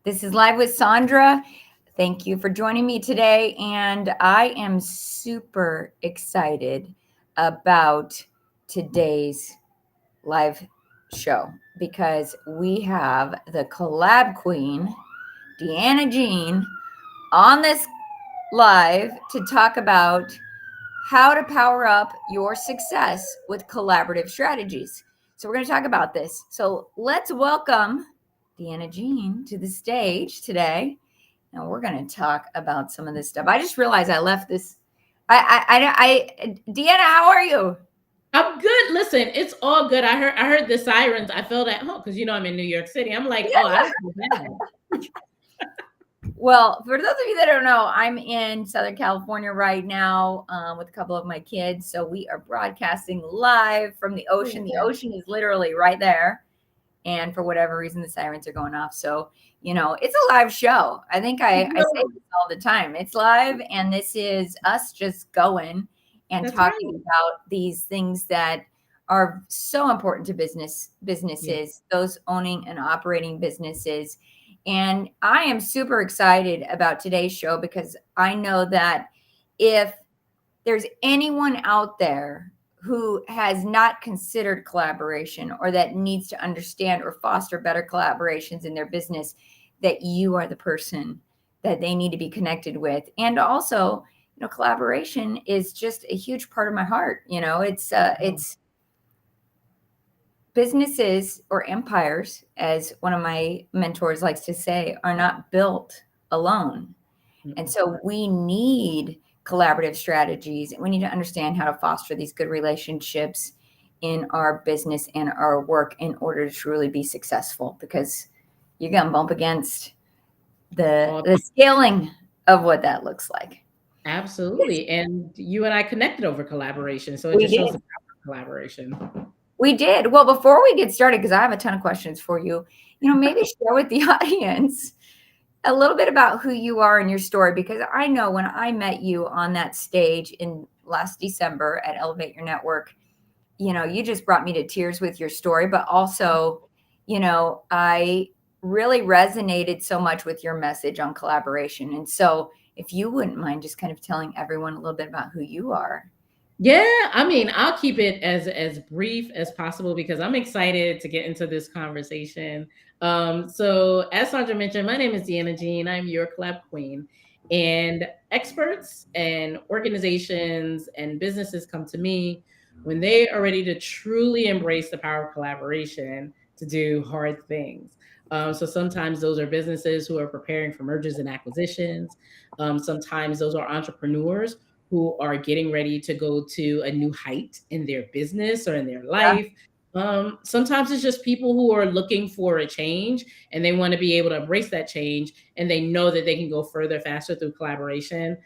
This is Live with Sondra. Thank you for joining me today. And I am super excited about today's live show because we have the collab queen, Deana Jean, on this live to talk about how to power up your success with collaborative strategies. So, we're going to talk about this. So, let's welcome Deana Jean to the stage today. And we're going to talk about some of this stuff. I just realized I left this. Deana, how are you? I'm good. Listen, it's all good. I heard the sirens. I felt at home because I'm in New York City. I'm like, oh, I don't feel bad. Well, for those of you that don't know, I'm in Southern California right now with a couple of my kids. So we are broadcasting live from the ocean. The ocean is literally right there. And for whatever reason, the sirens are going off. So, it's a live show. I think I say this all the time. It's live, and this is us just going and That's talking right. about these things that are so important to businesses, those owning and operating businesses. And I am super excited about today's show because I know that if there's anyone out there who has not considered collaboration or that needs to understand or foster better collaborations in their business, that you are the person that they need to be connected with. And also, collaboration is just a huge part of my heart. It's businesses or empires, as one of my mentors likes to say, are not built alone. And so we need collaborative strategies, and we need to understand how to foster these good relationships in our business and our work in order to truly be successful, because you're going to bump against the scaling of what that looks like. Absolutely. And you and I connected over collaboration. So it We just shows did. the power of collaboration. We did. Well, before we get started, because I have a ton of questions for you, maybe share with the audience a little bit about who you are and your story, because I know when I met you on that stage in last December at Elevate Your Network, you just brought me to tears with your story, but also, I really resonated so much with your message on collaboration. And so if you wouldn't mind just kind of telling everyone a little bit about who you are. Yeah, I mean, I'll keep it as brief as possible because I'm excited to get into this conversation. So as Sandra mentioned, my name is Deana Jean. I'm your collab queen. And experts and organizations and businesses come to me when they are ready to truly embrace the power of collaboration to do hard things. So sometimes those are businesses who are preparing for mergers and acquisitions. Sometimes those are entrepreneurs who are getting ready to go to a new height in their business or in their Yeah. life. Sometimes it's just people who are looking for a change and they want to be able to embrace that change and they know that they can go further faster through collaboration.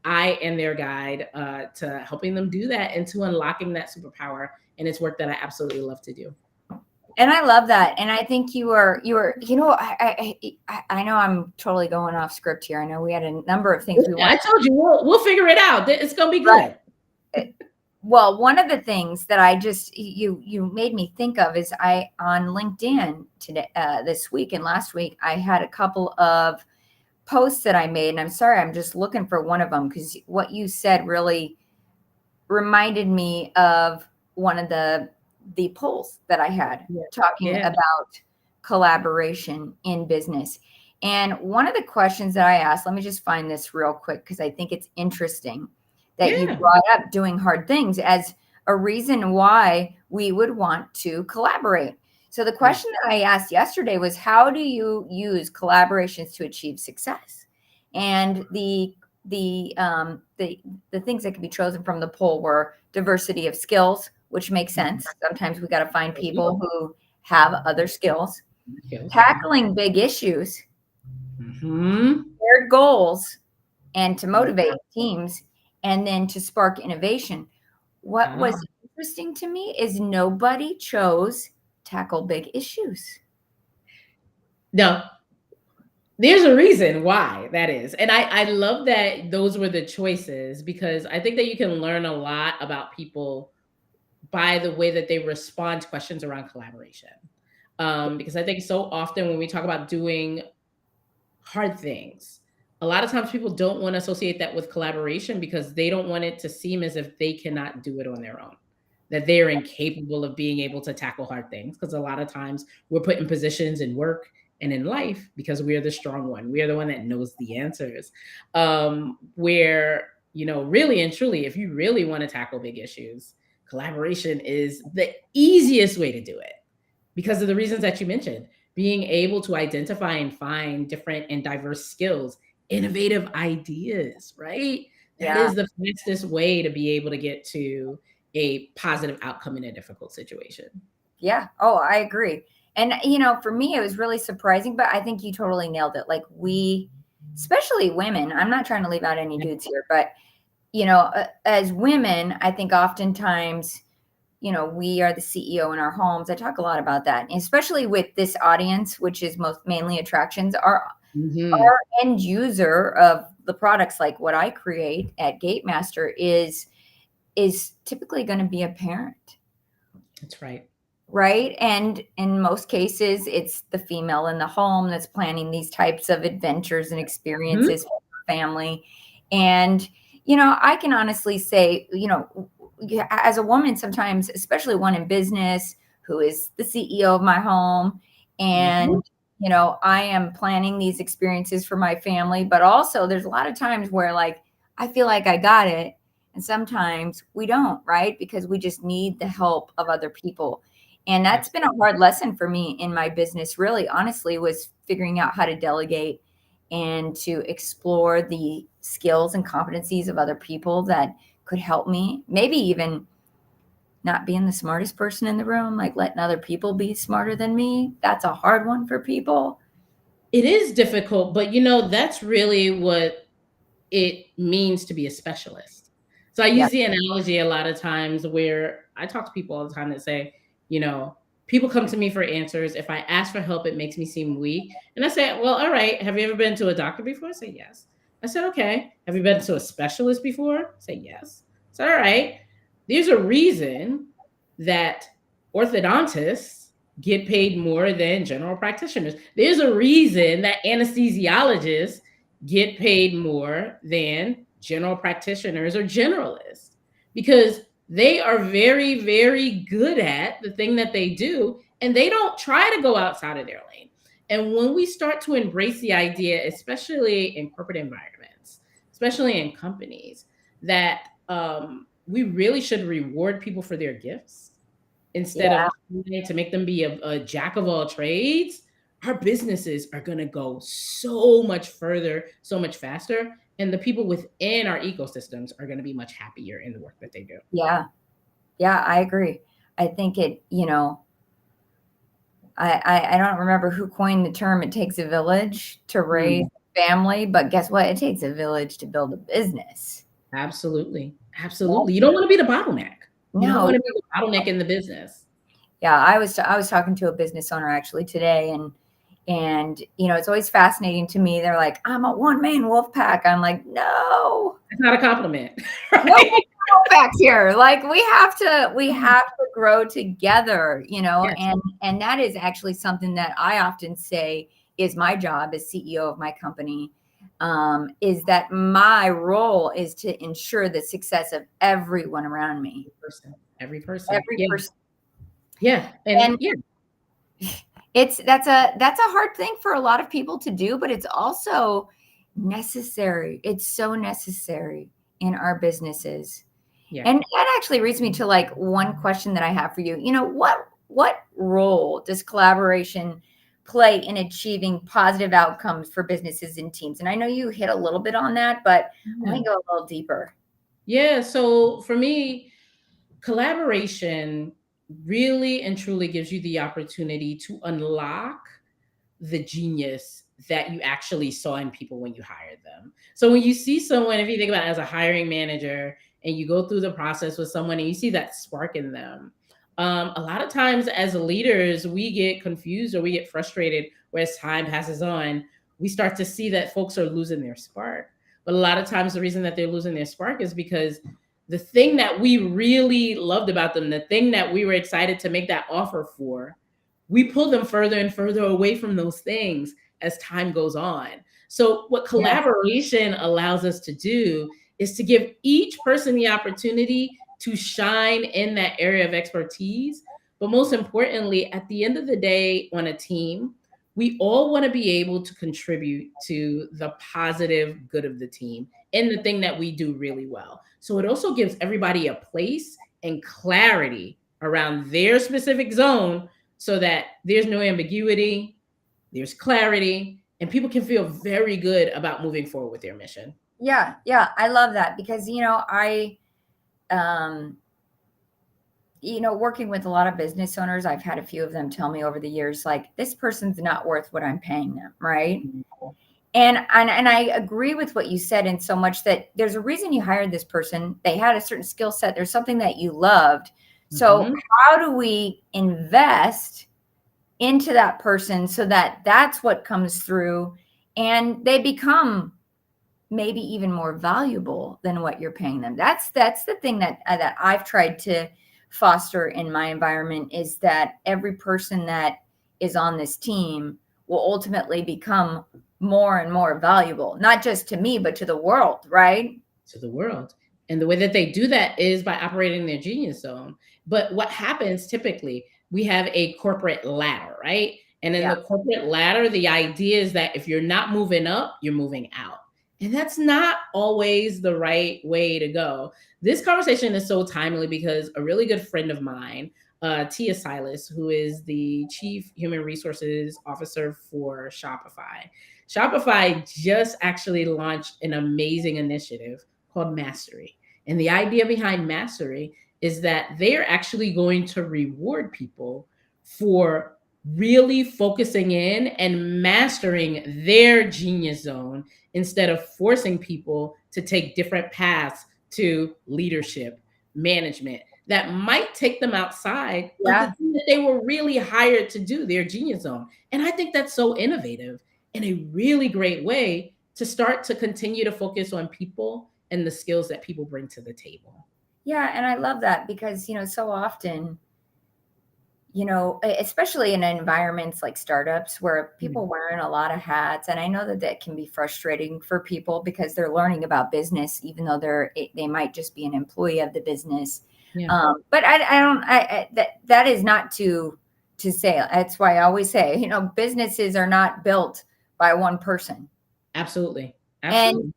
I am their guide to helping them do that and to unlocking that superpower. And it's work that I absolutely love to do. And I love that. And I think I know I'm totally going off script here. I know we had a number of things we I wanted. told you we'll figure it out. It's gonna be Right. good. Well, one of the things that I just you made me think of is I on LinkedIn today, this week and last week, I had a couple of posts that I made, and I'm sorry, I'm just looking for one of them because what you said really reminded me of one of the polls that I had Yeah. talking Yeah. about collaboration in business. And one of the questions that I asked, let me just find this real quick because I think it's interesting that you Yeah. brought up doing hard things as a reason why we would want to collaborate. So the Yeah. question that I asked yesterday was, how do you use collaborations to achieve success? And the things that can be chosen from the poll were diversity of skills, which makes sense. Sometimes we got to find people who have other skills, Skills. tackling big issues, Mm-hmm. shared goals, and to motivate teams, and then to spark innovation. What was Ah. interesting to me is nobody chose tackle big issues. No, there's a reason why that is. And I love that those were the choices because I think that you can learn a lot about people by the way that they respond to questions around collaboration. Because I think so often when we talk about doing hard things. A lot of times people don't want to associate that with collaboration because they don't want it to seem as if they cannot do it on their own, that they are incapable of being able to tackle hard things. Because a lot of times we're put in positions in work and in life because we are the strong one. We are the one that knows the answers. Where, really and truly, if you really want to tackle big issues, collaboration is the easiest way to do it because of the reasons that you mentioned, being able to identify and find different and diverse skills, innovative ideas, right? That Yeah. is the fastest way to be able to get to a positive outcome in a difficult situation. Yeah. Oh, I agree. And, for me, it was really surprising, but I think you totally nailed it. Like, especially women, I'm not trying to leave out any Yeah. dudes here, but, as women, I think oftentimes, we are the CEO in our homes. I talk a lot about that, and especially with this audience, which is most mainly attractions. Our Mhm. end user of the products, like what I create at Gatemaster, is typically going to be a parent, That's right. right? And in most cases, it's the female in the home that's planning these types of adventures and Mhm. experiences for her family. And, I can honestly say, as a woman, sometimes, especially one in business who is the CEO of my home, Mhm. and, I am planning these experiences for my family, but also there's a lot of times where, like, I feel like I got it. And sometimes we don't, right? Because we just need the help of other people. And that's been a Absolutely. hard lesson for me in my business, really, honestly, was figuring out how to delegate and to explore the skills and competencies of other people that could help me. Maybe even not being the smartest person in the room, like letting other people be smarter than me. That's a hard one for people. It is difficult, but that's really what it means to be a specialist. So I Yeah. use the analogy a lot of times where I talk to people all the time that say, you know, people come to me for answers. If I ask for help, it makes me seem weak. And I say, well, all right, have you ever been to a doctor before? I say, yes. I said, okay. Have you been to a specialist before? I say, yes. So, all right, there's a reason that orthodontists get paid more than general practitioners. There's a reason that anesthesiologists get paid more than general practitioners or generalists because they are very, very good at the thing that they do and they don't try to go outside of their lane. And when we start to embrace the idea, especially in corporate environments, especially in companies, that we really should reward people for their gifts instead Yeah. of trying to make them be a jack of all trades, our businesses are going to go so much further, so much faster. And the people within our ecosystems are going to be much happier in the work that they do. Yeah. Yeah. I agree. I think I don't remember who coined the term, it takes a village to raise Mm, a family, but guess what? It takes a village to build a business. absolutely. Yeah. Absolutely. You don't want to be the bottleneck. You don't No. want to be the bottleneck in the business. Yeah, I was talking to a business owner actually today, and it's always fascinating to me. They're like, "I'm a one-man wolf pack." I'm like, "No. It's not a compliment, No right? wolf packs here. Like we have to grow together, Yes. and that is actually something that I often say is my job as CEO of my company. Is that my role is to ensure the success of everyone around me, Every person. Every person. every Yeah. person. Yeah. And And yeah. that's a hard thing for a lot of people to do, but it's also necessary. It's so necessary in our businesses. Yeah. And that actually leads me to like one question that I have for you. What role does collaboration play in achieving positive outcomes for businesses and teams? And I know you hit a little bit on that, but I want Yeah. to go a little deeper. Yeah. So for me, collaboration really and truly gives you the opportunity to unlock the genius that you actually saw in people when you hired them. So when you see someone, if you think about it as a hiring manager and you go through the process with someone and you see that spark in them, a lot of times as leaders, we get confused or we get frustrated where as time passes on, we start to see that folks are losing their spark. But a lot of times the reason that they're losing their spark is because the thing that we really loved about them, the thing that we were excited to make that offer for, we pull them further and further away from those things. as time goes on. So what Yes. collaboration allows us to do is to give each person the opportunity to shine in that area of expertise. But most importantly, at the end of the day, on a team, we all want to be able to contribute to the positive good of the team in the thing that we do really well. So it also gives everybody a place and clarity around their specific zone so that there's no ambiguity, there's clarity, and people can feel very good about moving forward with their mission. Yeah, yeah, I love that because um working with a lot of business owners, I've had a few of them tell me over the years, like, this person's not worth what I'm paying them, right? And I agree with what you said in so much that there's a reason you hired this person. They had a certain skill set. There's something that you loved. So Mm-hmm. how do we invest into that person so that that's what comes through and they become maybe even more valuable than what you're paying them? That's the thing that I've tried to foster in my environment, is that every person that is on this team will ultimately become more and more valuable, not just to me but to the world, right? To the world. And the way that they do that is by operating their genius zone. But what happens typically, we have a corporate ladder, right? And in Yeah. the corporate ladder, the idea is that if you're not moving up, you're moving out. And that's not always the right way to go. This conversation is so timely because a really good friend of mine, Tia Silas, who is the Chief Human Resources Officer for Shopify just actually launched an amazing initiative called Mastery. And the idea behind Mastery is that they're actually going to reward people for really focusing in and mastering their genius zone instead of forcing people to take different paths to leadership, management that might take them outside of the Yeah. thing that they were really hired to do, their genius zone. And I think that's so innovative and a really great way to start to continue to focus on people and the skills that people bring to the table. Yeah, and I love that because so often, especially in environments like startups where Mm. people wearing a lot of hats, and I know that that can be frustrating for people because they're learning about business, even though they might just be an employee of the business. Yeah, But I don't, that is not to say. That's why I always say, businesses are not built by one person. absolutely. And Absolutely.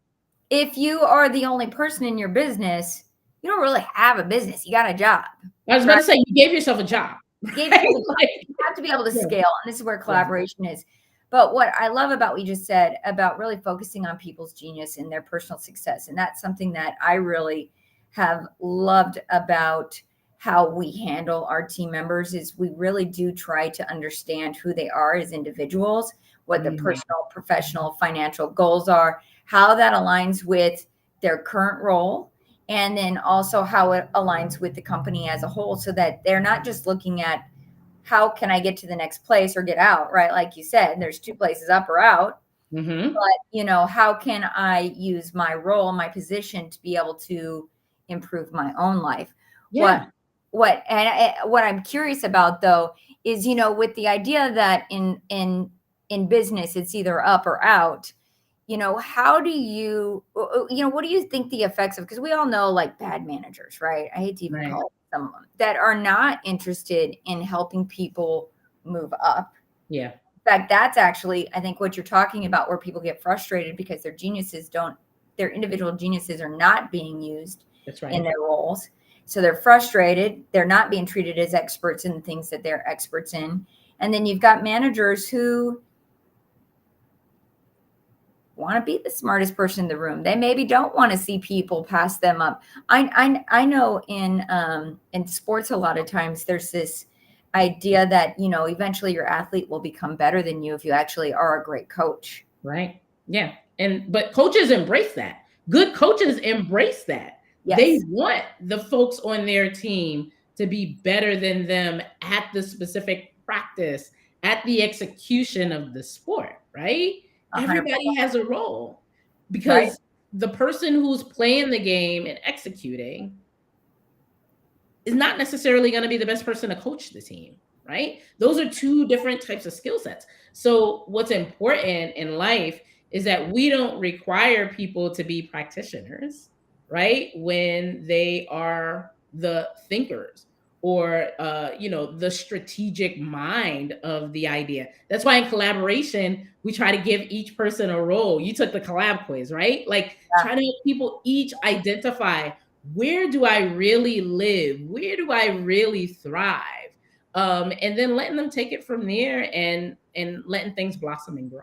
if you are the only person in your business, you don't really have a business. You got a job, I was about right? to say, you gave yourself a job, You gave right? yourself a job. Like, You have to be able to yeah, scale, and this is where yeah, collaboration is. But what I love about what you just said about really focusing on people's genius and their personal success, and that's something that I really have loved about how we handle our team members, is we really do try to understand who they are as individuals, what their mm, personal, professional, financial goals are, how that aligns with their current role, and then also how it aligns with the company as a whole, so that they're not just looking at how can I get to the next place or get out, right? Like you said, there's two places, up or out. mm-hmm. But, how can I use my role, my position, to be able to improve my own life? What Yeah, what I'm curious about though is, with the idea that in business it's either up or out, how do what do you think the effects of, because we all know, like, bad managers, right? I hate to even right. call it some of them, that are not interested in helping people move up. Yeah, In fact, that's actually, I think, what you're talking about, where people get frustrated because their individual geniuses are not being used that's in right. their roles. So they're frustrated. They're not being treated as experts in the things that they're experts in. And then you've got managers who want to be the smartest person in the room. They maybe don't want to see people pass them up. I know in sports a lot of times there's this idea that eventually your athlete will become better than you if you actually are a great coach. Right. Yeah. But coaches embrace that. Good coaches embrace that. They Yes, want the folks on their team to be better than them at the specific practice, at the execution of the sport, right? 100%. Everybody has a role Right. because the person who's playing the game and executing is not necessarily going to be the best person to coach the team. right? Those are two different types of skill sets. So what's important in life is that we don't require people to be practitioners, right? When they are the thinkers or the strategic mind of the idea. That's why in collaboration we try to give each person a role. You took the collab quiz, right? Like Yeah. trying to help people each identify, where do I really live, where do I really thrive, and then letting them take it from there and letting things blossom and grow.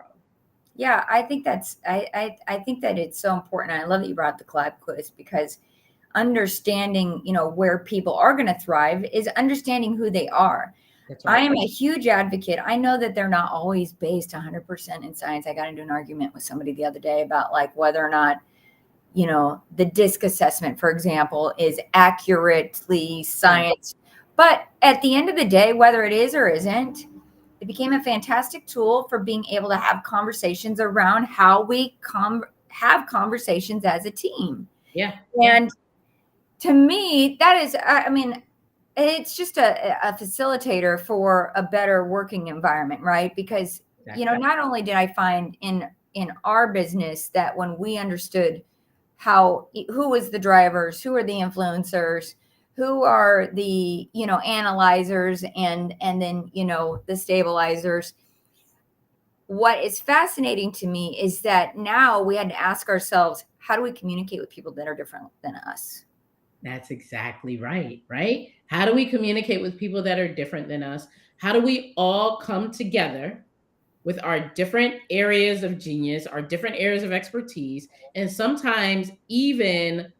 Yeah, I think I think that it's so important. I love that you brought up the collab quiz because understanding, where people are going to thrive is understanding who they are. That's I right. am a huge advocate. I know that they're not always based 100% in science. I got into an argument with somebody the other day about like whether or not, the DISC assessment, for example, is accurately Right. science. But at the end of the day, whether it is or isn't, it became a fantastic tool for being able to have conversations around how we have conversations as a team. Yeah. Yeah. And to me, that is, I mean, it's just a facilitator for a better working environment, right? Because, Exactly. not only did I find in our business that when we understood who was the drivers, who are the influencers, who are the, analyzers and then, the stabilizers. What is fascinating to me is that now we had to ask ourselves, how do we communicate with people that are different than us? That's exactly right, right? How do we communicate with people that are different than us? How do we all come together with our different areas of genius, our different areas of expertise, and sometimes even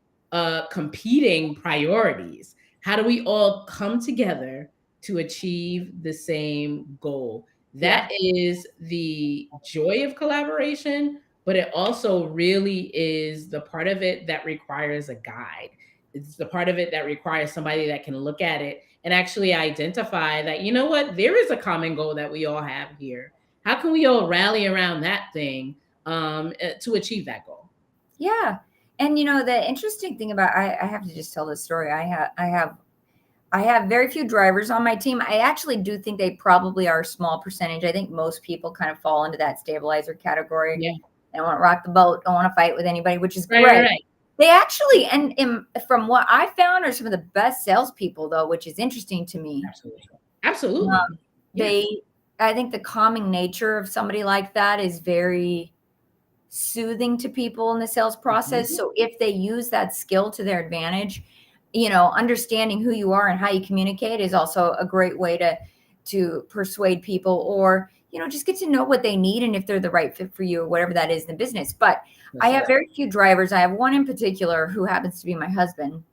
competing priorities? How do we all come together to achieve the same goal? Yeah. That is the joy of collaboration, but it also really is the part of it that requires a guide. It's the part of it that requires somebody that can look at it and actually identify that, you know what, there is a common goal that we all have here. How can we all rally around that thing to achieve that goal? Yeah. And the interesting thing about I have to just tell this story. I have very few drivers on my team. I actually do think they probably are a small percentage. I think most people kind of fall into that stabilizer category. Yeah. They don't want to rock the boat, don't want to fight with anybody, which is Right, right, great. right. They actually, and from what I found, are some of the best salespeople, though, which is interesting to me. Absolutely. Absolutely. Yeah. They, I think the calming nature of somebody like that is very soothing to people in the sales process. Mhm. So if they use that skill to their advantage, understanding who you are and how you communicate is also a great way to persuade people or just get to know what they need and if they're the right fit for you or whatever that is in the business. But I That's have right. very few drivers. I have one in particular who happens to be my husband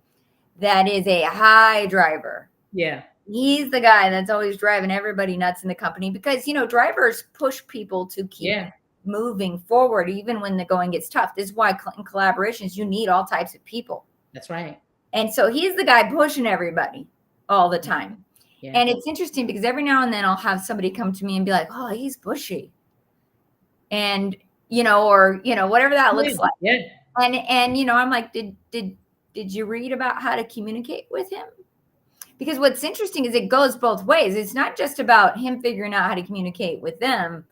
that is a high driver. Yeah. He's the guy that's always driving everybody nuts in the company because, drivers push people to keep Yeah. moving forward, even when the going gets tough. This is why in collaborations, you need all types of people. That's right. And so he's the guy pushing everybody all the time. Yeah. And it's interesting because every now and then I'll have somebody come to me and be like, oh, he's pushy. And, or, whatever that Yeah. looks like. Yeah. And I'm like, did you read about how to communicate with him? Because what's interesting is it goes both ways. It's not just about him figuring out how to communicate with them.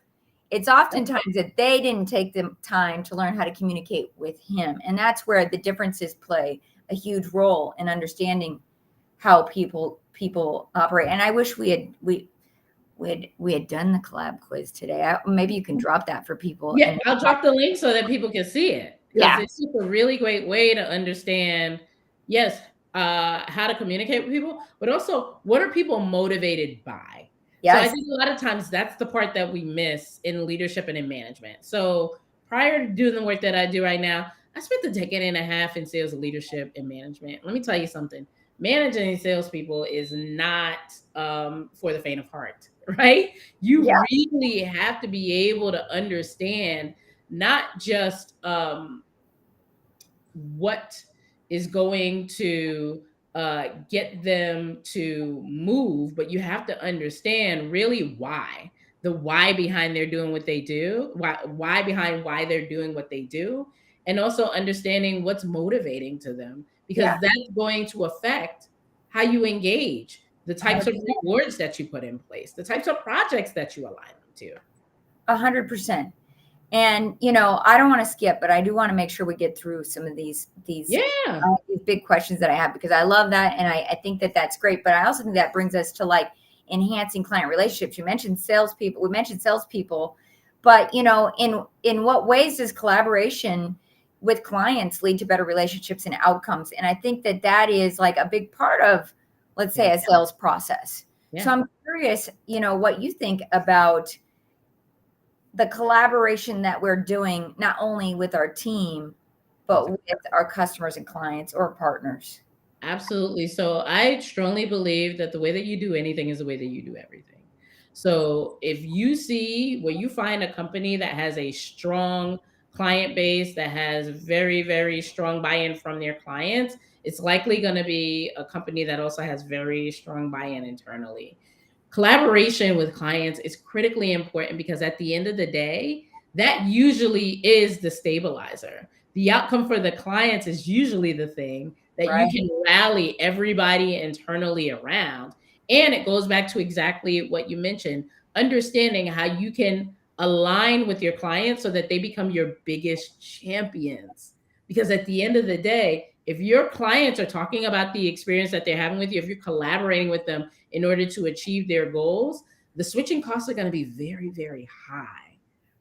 It's oftentimes that they didn't take the time to learn how to communicate with him. And that's where the differences play a huge role in understanding how people operate. And I wish we had done the collab quiz today. Maybe you can drop that for people. Yeah. And I'll drop the link so that people can see it because yeah, it's just a really great way to understand, yes, how to communicate with people, but also what are people motivated by? So I yes, think a lot of times that's the part that we miss in leadership and in management. So prior to doing the work that I do right now, I spent a decade and a half in sales leadership and management. Let me tell you something. Managing salespeople is not for the faint of heart, right? You yeah, really have to be able to understand not just what is going to get them to move, but you have to understand really why, the why behind they're doing what they do, why behind why they're doing what they do, and also understanding what's motivating to them, because yeah, that's going to affect how you engage. the types of rewards that you put in place, the types of projects that you align them to. 100%. And I don't want to skip, but I do want to make sure we get through some of Yeah, these big questions that I have, because I love that, and I think that that's great. But I also think that brings us to like enhancing client relationships. You mentioned salespeople. We mentioned salespeople, but in what ways does collaboration with clients lead to better relationships and outcomes? And I think that that is like a big part of, let's say, yeah, a sales process. So yeah. I'm curious, what you think about the collaboration that we're doing, not only with our team, but with our customers and clients or partners. Absolutely. So I strongly believe that the way that you do anything is the way that you do everything. So if you see where you find a company that has a strong client base, that has very, very strong buy-in from their clients, it's likely going to be a company that also has very strong buy-in internally. Collaboration with clients is critically important because at the end of the day, that usually is the stabilizer. The outcome for the clients is usually the thing that you Right. can rally everybody internally around. And it goes back to exactly what you mentioned, understanding how you can align with your clients so that they become your biggest champions. Because at the end of the day, if your clients are talking about the experience that they're having with you, if you're collaborating with them in order to achieve their goals, the switching costs are going to be very, very high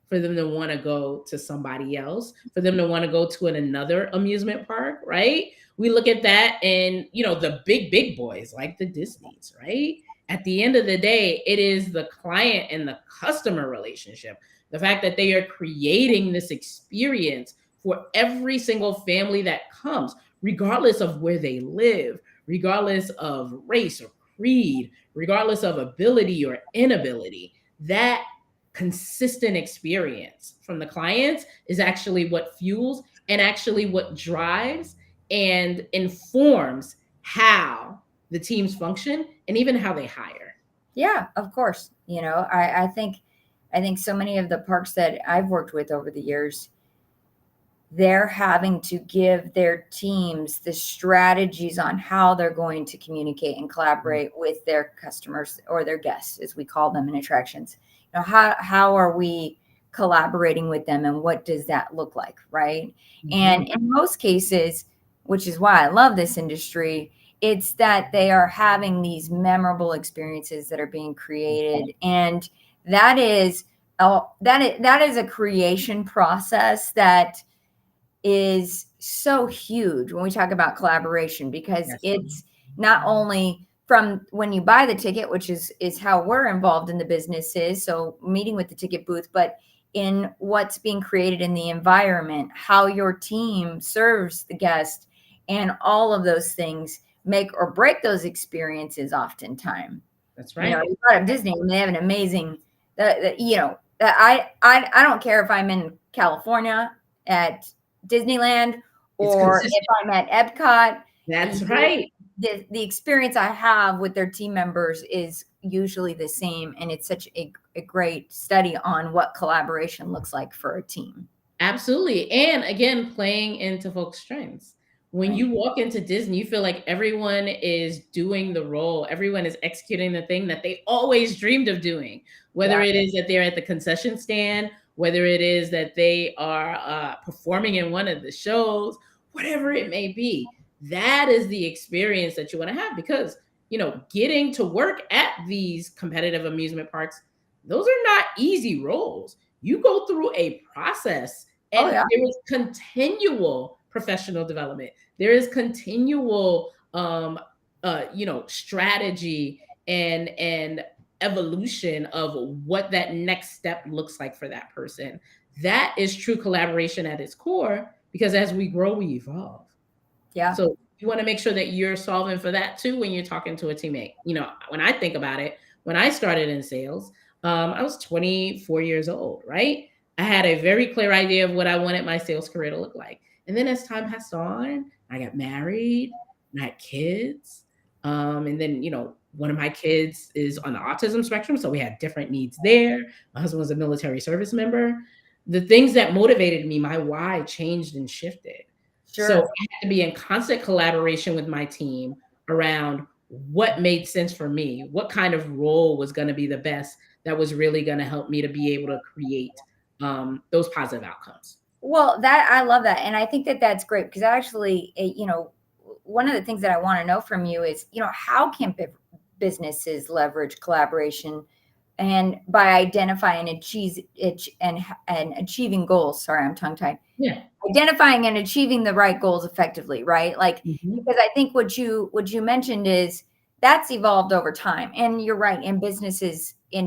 for them to want to go to somebody else, for them to want to go to another amusement park, right? We look at that and, the big boys like the Disneys, right? At the end of the day, it is the client and the customer relationship. The fact that they are creating this experience for every single family that comes, regardless of where they live, regardless of race or creed, regardless of ability or inability. That consistent experience from the clients is actually what fuels and actually what drives and informs how the teams function and even how they hire. Yeah, of course. I think so many of the parks that I've worked with over the years, they're having to give their teams the strategies on how they're going to communicate and collaborate with their customers or their guests, as we call them in attractions. How are we collaborating with them, and what does that look like, right? Mhm. And in most cases, which is why I love this industry, it's that they are having these memorable experiences that are being created, and that is that is a creation process that is so huge when we talk about collaboration, because Yes. it's not only from when you buy the ticket, which is how we're involved in the businesses, so meeting with the ticket booth, but in what's being created in the environment, how your team serves the guest, and all of those things make or break those experiences oftentimes. That's right. You brought up Disney, and they have an amazing, I don't care if I'm in California at Disneyland It's or if consistent. I'm at Epcot. That's you- right. the experience I have with their team members is usually the same, and it's such a great study on what collaboration looks like for a team. Absolutely. And again, playing into folks' strengths. When Right. you walk into Disney, you feel like everyone is doing the role, everyone is executing the thing that they always dreamed of doing, whether Yeah. it is that they're at the concession stand, whether it is that they are performing in one of the shows, whatever it may be. That is the experience that you want to have because, getting to work at these competitive amusement parks, those are not easy roles. You go through a process Oh and yeah. there is continual professional development. There is continual strategy and evolution of what that next step looks like for that person. That is true collaboration at its core because as we grow, we evolve. Yeah. So you want to make sure that you're solving for that too when you're talking to a teammate. When I think about it, when I started in sales, I was 24 years old, right? I had a very clear idea of what I wanted my sales career to look like. And then as time passed on, I got married and I had kids. And then, one of my kids is on the autism spectrum. So we had different needs there. My husband was a military service member. The things that motivated me, my why changed and shifted. So Sure. I had to be in constant collaboration with my team around what made sense for me, what kind of role was going to be the best that was really going to help me to be able to create those positive outcomes. Well, that I love that, and I think that that's great because actually, one of the things that I want to know from you is, how can businesses leverage collaboration and by identifying and achieving goals. Sorry, I'm tongue tied. Yeah. Identifying and achieving the right goals effectively, right? Like, Mhm. because I think what you mentioned is that's evolved over time, and you're right. In businesses, I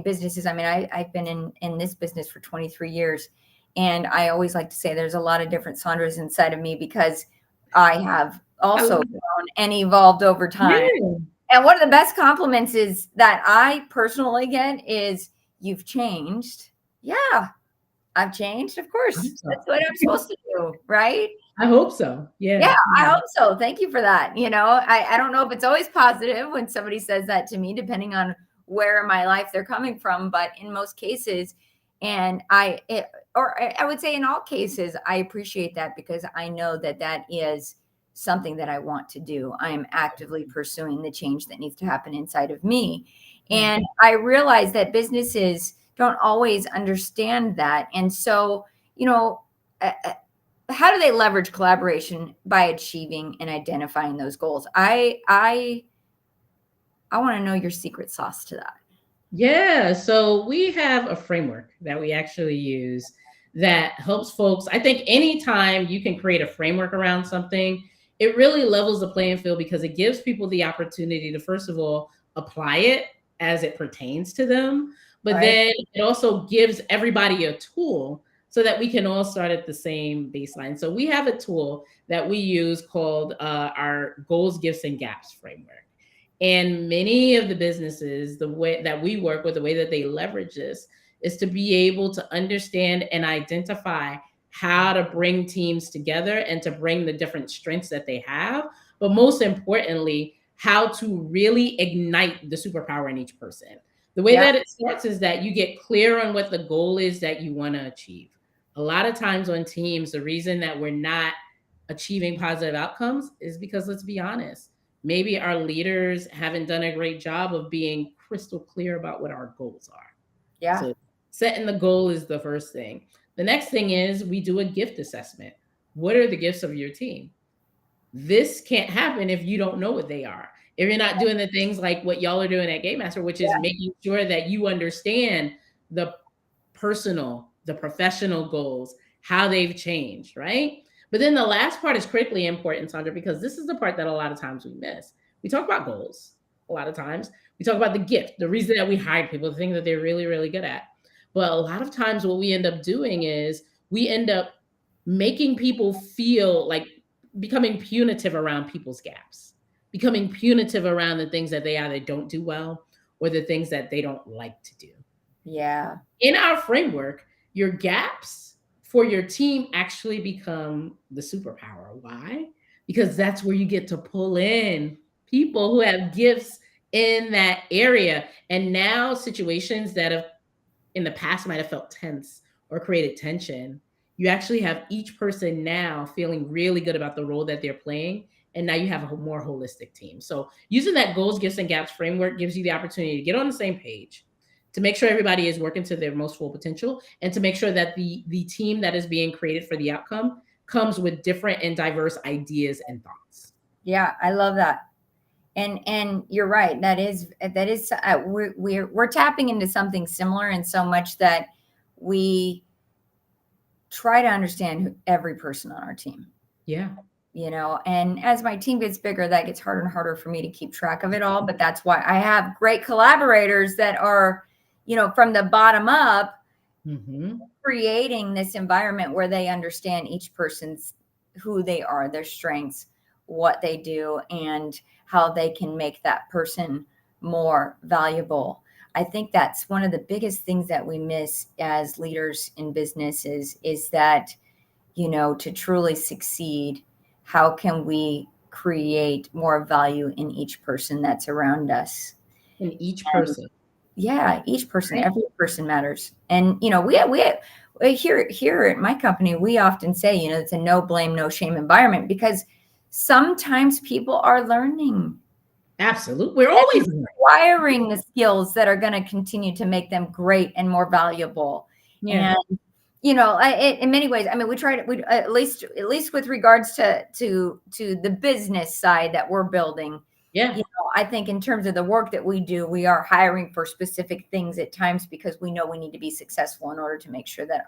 mean, I've been in this business for 23 years, and I always like to say there's a lot of different Sondras inside of me because I have I love also it. grown and evolved over time. Yeah. And one of the best compliments is that I personally get is, "You've changed." Yeah, I've changed. Of I hope course. so. That's what I'm supposed to do, right? I hope so. Yeah, Yeah. I Yeah. hope so. Thank you for that. I don't know if it's always positive when somebody says that to me, depending on where in my life they're coming from, but in most cases, or I would say in all cases, I appreciate that because I know that that is something that I want to do. I am actively pursuing the change that needs to happen inside of me. Yeah. And I realize that businesses don't always understand that. And so, you know, uh, uh, how do they leverage collaboration by achieving and identifying those goals? I want to know your secret sauce to that. Yeah, so we have a framework that we actually use that helps folks. I think anytime you can create a framework around something, it really levels the playing field because it gives people the opportunity to, first of all, apply it as it pertains to them. But Right? then it also gives everybody a tool so that we can all start at the same baseline. So we have a tool that we use called our goals, gifts, and gaps framework. And many of the businesses, the way that we work with, the way that they leverage this is to be able to understand and identify how to bring teams together and to bring the different strengths that they have. But most importantly, how to really ignite the superpower in each person. The way Yeah. that it starts is that you get clear on what the goal is that you want to achieve. A lot of times on teams, the reason that we're not achieving positive outcomes is because, let's be honest, maybe our leaders haven't done a great job of being crystal clear about what our goals are. Yeah. So, setting the goal is the first thing. The next thing is we do a gift assessment. What are the gifts of your team? This can't happen if you don't know what they are. If you're not doing the things like what y'all are doing at Game Master, which is Yeah. making sure that you understand the personal, the professional goals, how they've changed, right? But then the last part is critically important, Sandra, because this is the part that a lot of times we miss. We talk about goals a lot of times. We talk about the gift, the reason that we hire people, the thing that they're really, really good at. But a lot of times, what we end up doing is we end up making people feel like becoming punitive around people's gaps, becoming punitive around the things that they either don't do well or the things that they don't like to do. Yeah. In our framework, your gaps for your team actually become the superpower. Why? Because that's where you get to pull in people who have gifts in that area. And now situations that have in the past might have felt tense or created tension, you actually have each person now feeling really good about the role that they're playing. And now you have a more holistic team. So using that goals, gifts, and gaps framework gives you the opportunity to get on the same page, to make sure everybody is working to their most full potential, and to make sure that the team that is being created for the outcome comes with different and diverse ideas and thoughts. Yeah. I love that. And you're right. We're tapping into something similar in so much that we try to understand every person on our team. Yeah. And as my team gets bigger, that gets harder and harder for me to keep track of it all, but that's why I have great collaborators that are, from the bottom up, Mm-hmm. creating this environment where they understand each person's who they are, their strengths, what they do, and how they can make that person more valuable. I think that's one of the biggest things that we miss as leaders in businesses is that, to truly succeed, how can we create more value in each person that's around us? In each And person. yeah, each person, Right. every person matters. And here at my company, we often say, it's a no blame, no shame environment because sometimes people are learning. Absolutely. We're And always learning. acquiring the skills that are going to continue to make them great and more valuable. Yeah. And in many ways, I mean, we try to, at least with regards to the business side that we're building. Yeah. I think in terms of the work that we do, we are hiring for specific things at times because we know we need to be successful in order to make sure that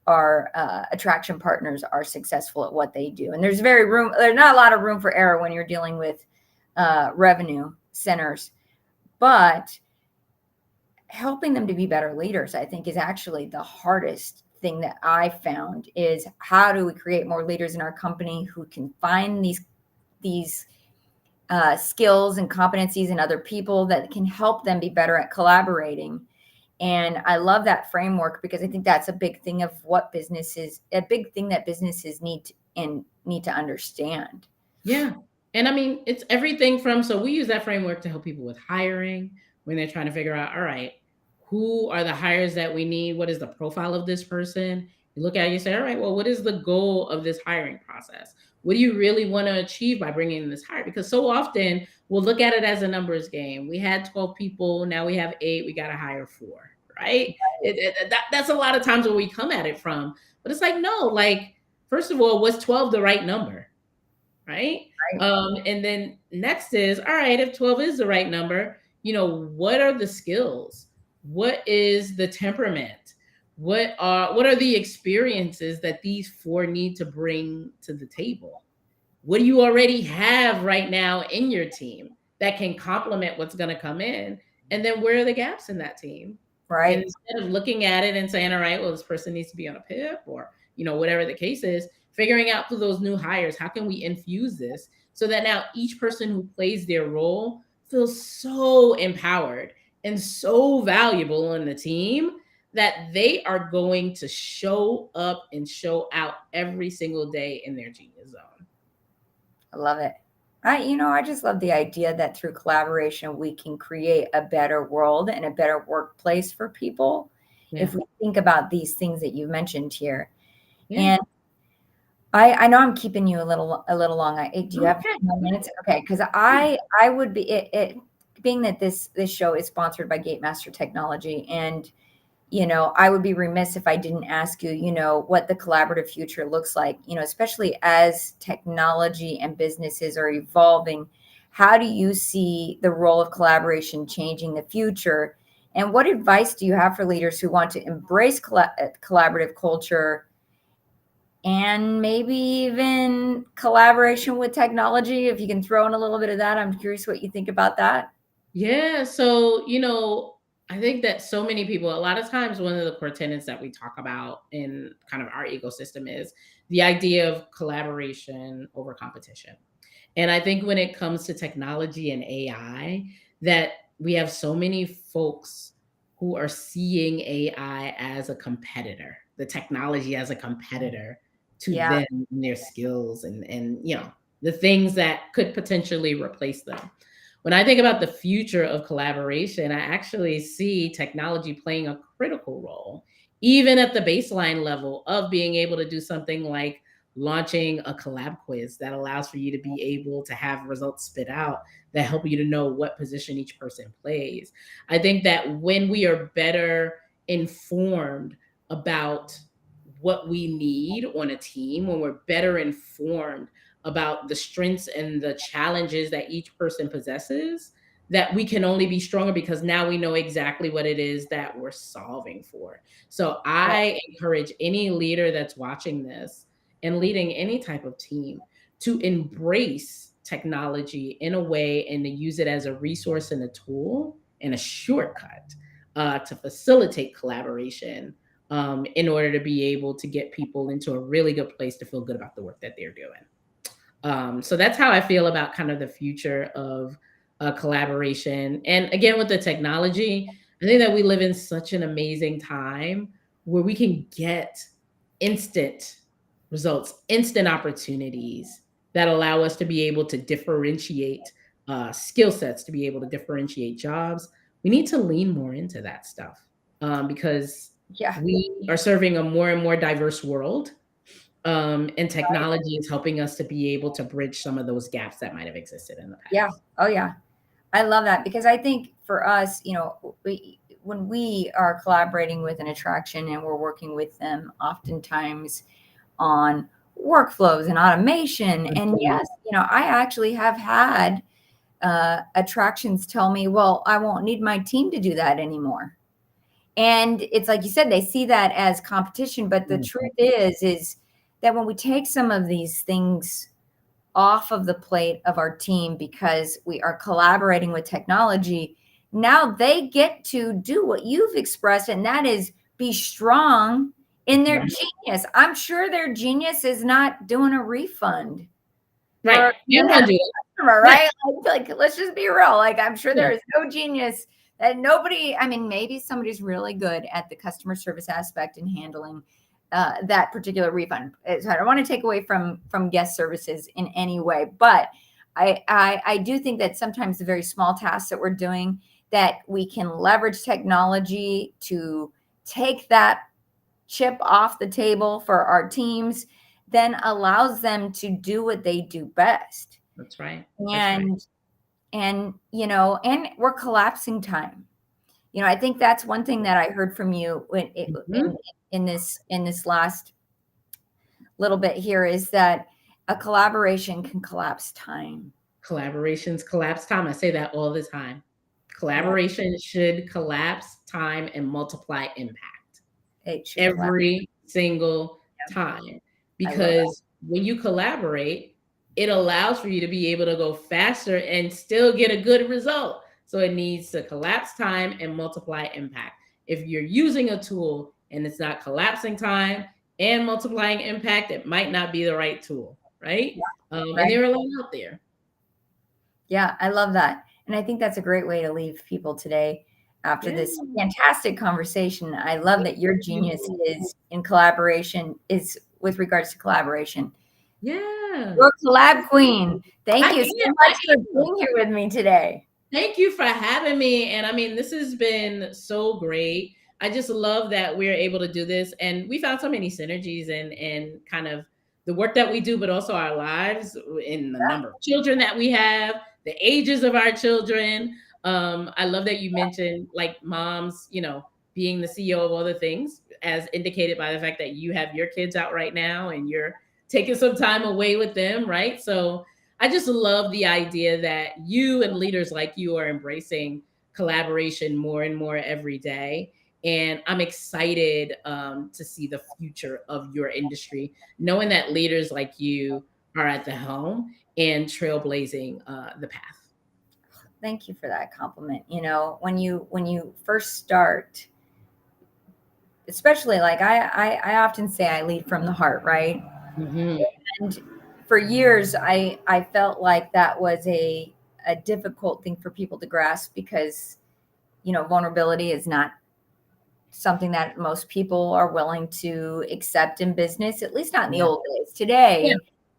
our attraction partners are successful at what they do. And there's not a lot of room for error when you're dealing with revenue centers, but helping them to be better leaders, I think, is actually the hardest thing that I found. Is how do we create more leaders in our company who can find these skills and competencies in other people that can help them be better at collaborating. And I love that framework because I think that's a big thing a big thing that businesses need to understand. Yeah. And I mean, it's everything from, so we use that framework to help people with hiring when they're trying to figure out, all right, who are the hires that we need? What is the profile of this person? You look at it, you say, all right, well, what is the goal of this hiring process? What do you really want to achieve by bringing in this hire? Because so often we'll look at it as a numbers game. We had 12 people, now we have 8, we got to hire 4, right? That's a lot of times where we come at it from. But it's like, no, like, first of all, was 12 the right number? Right? Right. And then next is, all right, if 12 is the right number, what are the skills? What is the temperament? What are the experiences that these 4 need to bring to the table? What do you already have right now in your team that can complement what's going to come in? And then where are the gaps in that team? And Right. instead of looking at it and saying, all right, well, this person needs to be on a PIP, or, whatever the case is, figuring out through those new hires, how can we infuse this so that now each person who plays their role feels so empowered and so valuable in the team that they are going to show up and show out every single day in their genius zone. I love it. I just love the idea that through collaboration, we can create a better world and a better workplace for people. Yeah. If we think about these things that you mentioned here. Yeah. And I know I'm keeping you a little long. Do you have Okay. 9 minutes? Okay, because I would be being that this show is sponsored by Gatemaster Technology, and I would be remiss if I didn't ask you, what the collaborative future looks like, especially as technology and businesses are evolving. How do you see the role of collaboration changing the future? And what advice do you have for leaders who want to embrace collaborative culture and maybe even collaboration with technology? If you can throw in a little bit of that, I'm curious what you think about that. Yeah. So, I think that so many people, a lot of times, one of the core tenets that we talk about in kind of our ecosystem is the idea of collaboration over competition. And I think when it comes to technology and AI, that we have so many folks who are seeing AI as a competitor, the technology as a competitor to Yeah. them and their skills, and the things that could potentially replace them. When I think about the future of collaboration, I actually see technology playing a critical role, even at the baseline level of being able to do something like launching a collab quiz that allows for you to be able to have results spit out that help you to know what position each person plays. I think that when we are better informed about what we need on a team, when we're better informed about the strengths and the challenges that each person possesses, that we can only be stronger because now we know exactly what it is that we're solving for. So I encourage any leader that's watching this and leading any type of team to embrace technology in a way and to use it as a resource and a tool and a shortcut to facilitate collaboration, in order to be able to get people into a really good place to feel good about the work that they're doing. So that's how I feel about kind of the future of collaboration. And again, with the technology, I think that we live in such an amazing time where we can get instant results, instant opportunities that allow us to be able to differentiate skill sets, to be able to differentiate jobs. We need to lean more into that stuff, because Yeah. we are serving a more and more diverse world, And technology is helping us to be able to bridge some of those gaps that might have existed in the Yeah. past. Oh, yeah. I love that because I think for us, when we are collaborating with an attraction and we're working with them, oftentimes on workflows and automation. And Mhm. yes, I actually have had attractions tell me, well, I won't need my team to do that anymore. And it's like you said, they see that as competition. But the truth is that when we take some of these things off of the plate of our team because we are collaborating with technology, now they get to do what you've expressed, and that is be strong in their Right. genius. I'm sure their genius is not doing a refund Right. for You me don't having want to do it. a customer, Right. right? Like, let's just be real. Like, I'm sure Yeah. there is no genius that nobody, I mean, maybe somebody's really good at the customer service aspect and handling that particular refund. So I don't want to take away from guest services in any way, but I do think that sometimes the very small tasks that we're doing, that we can leverage technology to take that chip off the table for our teams, then allows them to do what they do best. That's right. That's right. And we're collapsing time. I think that's one thing that I heard from you Mhm. in this last little bit here, is that a collaboration can collapse time. Collaborations collapse time. I say that all the time. Yeah, Collaboration should collapse time and multiply impact it should collapse. every single Yeah, time. I love that. Because when you collaborate, it allows for you to be able to go faster and still get a good result. So it needs to collapse time and multiply impact. If you're using a tool and it's not collapsing time and multiplying impact, it might not be the right tool, right? And Right. there are a lot out there. Yeah, I love that. And I think that's a great way to leave people today after Yeah. this fantastic conversation. I love Thank that your genius you. is in collaboration, is with regards to collaboration. Yeah. You're collab queen. I Thank you so am. much for I am. being here with me today. Thank you for having me. And I mean, this has been so great. I just love that we're able to do this. And we found so many synergies and kind of the work that we do, but also our lives in the number of children that we have, the ages of our children. I love that you mentioned like moms, being the CEO of other things, as indicated by the fact that you have your kids out right now and you're taking some time away with them, right? So I just love the idea that you and leaders like you are embracing collaboration more and more every day. And I'm excited to see the future of your industry, knowing that leaders like you are at the helm and trailblazing the path. Thank you for that compliment. When you first start, especially like I often say I lead from the heart, right? Hmm. And for years I felt like that was a difficult thing for people to grasp because vulnerability is not something that most people are willing to accept in business, at least not in the Yeah. old days. Yeah. Today,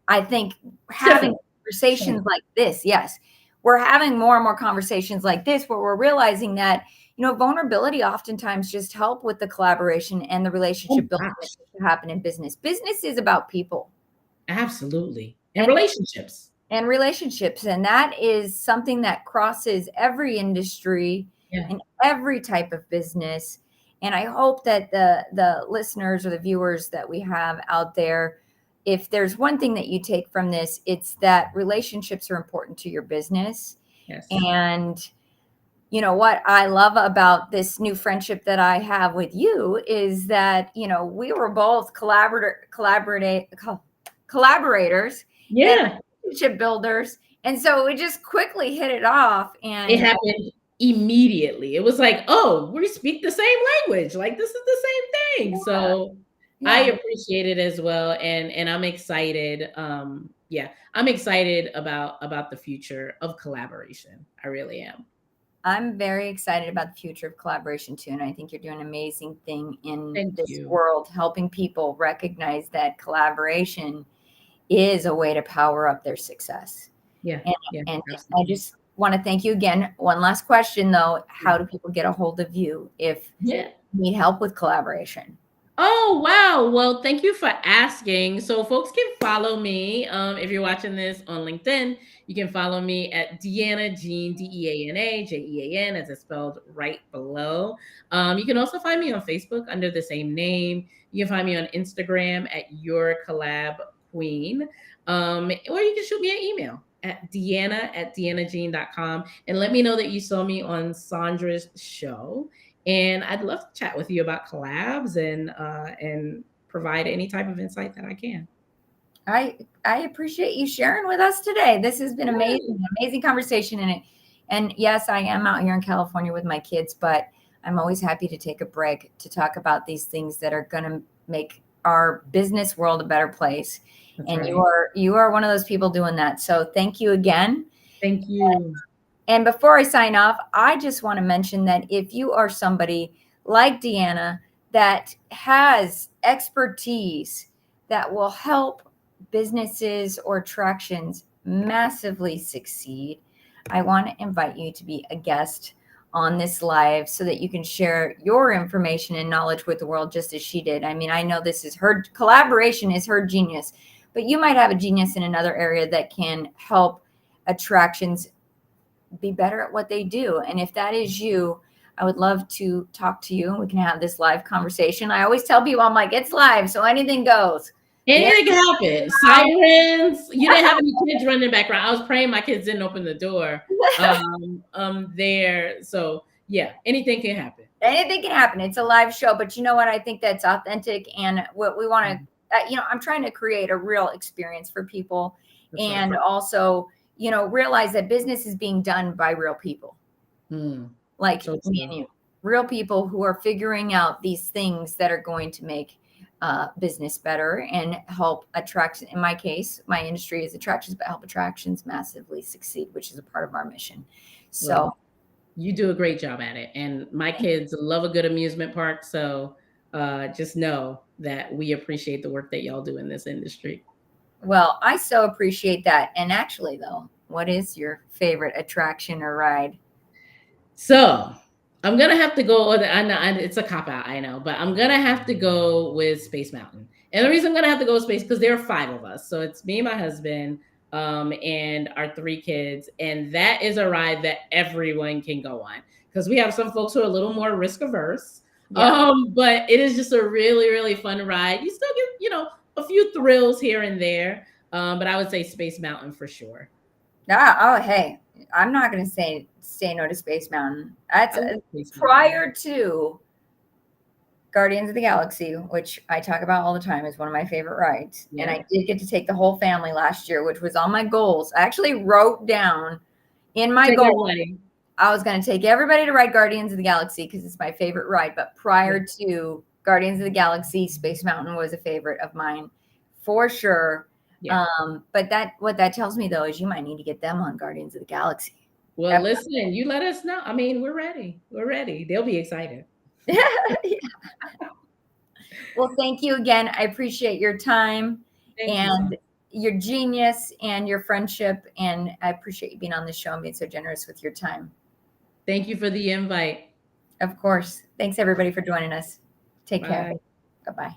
I think It's having different. conversations like this, yes, we're having more and more conversations like this where we're realizing that, vulnerability oftentimes just help with the collaboration and the Oh relationship building that gosh. needs to happen in business. Business is about people Absolutely. And and relationships. relationships, and that is something that crosses every industry Yeah. and every type of business. And I hope that the listeners or the viewers that we have out there, if there's one thing that you take from this, it's that relationships are important to your business. Yes. And what I love about this new friendship that I have with you is that we were both collaborators and Yeah. relationship builders. And so we just quickly hit it off. It And happened immediately. It was like, "Oh, we speak the same language, like, this is the same thing." yeah, So, I yeah, appreciate it as well, and I'm excited, yeah, I'm excited about the future of collaboration. I really am. I'm very excited about the future of collaboration too. And I think you're doing an amazing thing in Thank this you. world, helping people recognize that collaboration is a way to power up their success. Yeah, And, yeah, and I absolutely. just want to thank you again. One last question though. Yeah. How do people get a hold of you if Yeah. you need help with collaboration? Oh, wow. Well, thank you for asking. So, folks can follow me. If you're watching this on LinkedIn, you can follow me at Deana Jean, Deana Jean, as it's spelled right below. You can also find me on Facebook under the same name. You can find me on Instagram at Your Collab Queen. Or you can shoot me an email at Deana@DeanaJean.com and let me know that you saw me on Sondra's show. And I'd love to chat with you about collabs and provide any type of insight that I can. I appreciate you sharing with us today. This has been amazing, amazing conversation. And yes, I am out here in California with my kids, but I'm always happy to take a break to talk about these things that are going to make our business world a better place. That's And right. you are one of those people doing that. So thank you again. Thank you. And before I sign off, I just want to mention that if you are somebody like Deana that has expertise that will help businesses or attractions massively succeed, I want to invite you to be a guest on this live so that you can share your information and knowledge with the world just as she did. I mean, I know this is her collaboration is her genius, but you might have a genius in another area that can help attractions be better at what they do. And if that is you, I would love to talk to you and we can have this live conversation. I always tell people, I'm like, it's live, so anything goes. Yeah. Anything can happen. Sirens. You didn't have any kids running background. I was praying my kids didn't open the door. There. So yeah, anything can happen. Anything can happen. It's a live show, but you know what? I think that's authentic. And what we want to, I'm trying to create a real experience for people. That's And right. also, realize that business is being done by real people like So me true. and you, real people who are figuring out these things that are going to make business better and help attract. In my case, my industry is attractions, but help attractions massively succeed, which is a part of our mission. So, Well, you do a great job at it. And my kids love a good amusement park. So just know that we appreciate the work that y'all do in this industry. well, I so appreciate that. And actually, though, what is your favorite attraction or ride? So I'm gonna have to go. I know it's a cop out, I know, but I'm gonna have to go with Space Mountain. And the reason I'm gonna have to go with Space because there are five of us, so it's me and my husband, and our three kids, and that is a ride that everyone can go on because we have some folks who are a little more risk averse. Yeah. But it is just a really really fun ride. You still get a few thrills here and there, but I would say Space Mountain for sure. Oh, hey, I'm not going to say no to Space Mountain. That's I love Space Mountain. prior to Guardians of the Galaxy, which I talk about all the time, is one of my favorite rides. And Yeah, I did get to take the whole family last year, which was on my goals. I actually wrote down in my take goal, everybody. I was going to take everybody to ride Guardians of the Galaxy because it's my favorite ride. But Yeah. prior to Guardians of the Galaxy, Space Mountain was a favorite of mine for sure. Yeah. But what that tells me though is you might need to get them on Guardians of the Galaxy. Well, listen, you let us know. I mean, we're ready. We're ready. They'll be excited. Well, thank you again. I appreciate your time Thank you so much. and your genius and your friendship. And I appreciate you being on the show and being so generous with your time. Thank you for the invite. Of course. Thanks everybody for joining us. Take care. Bye. Bye bye.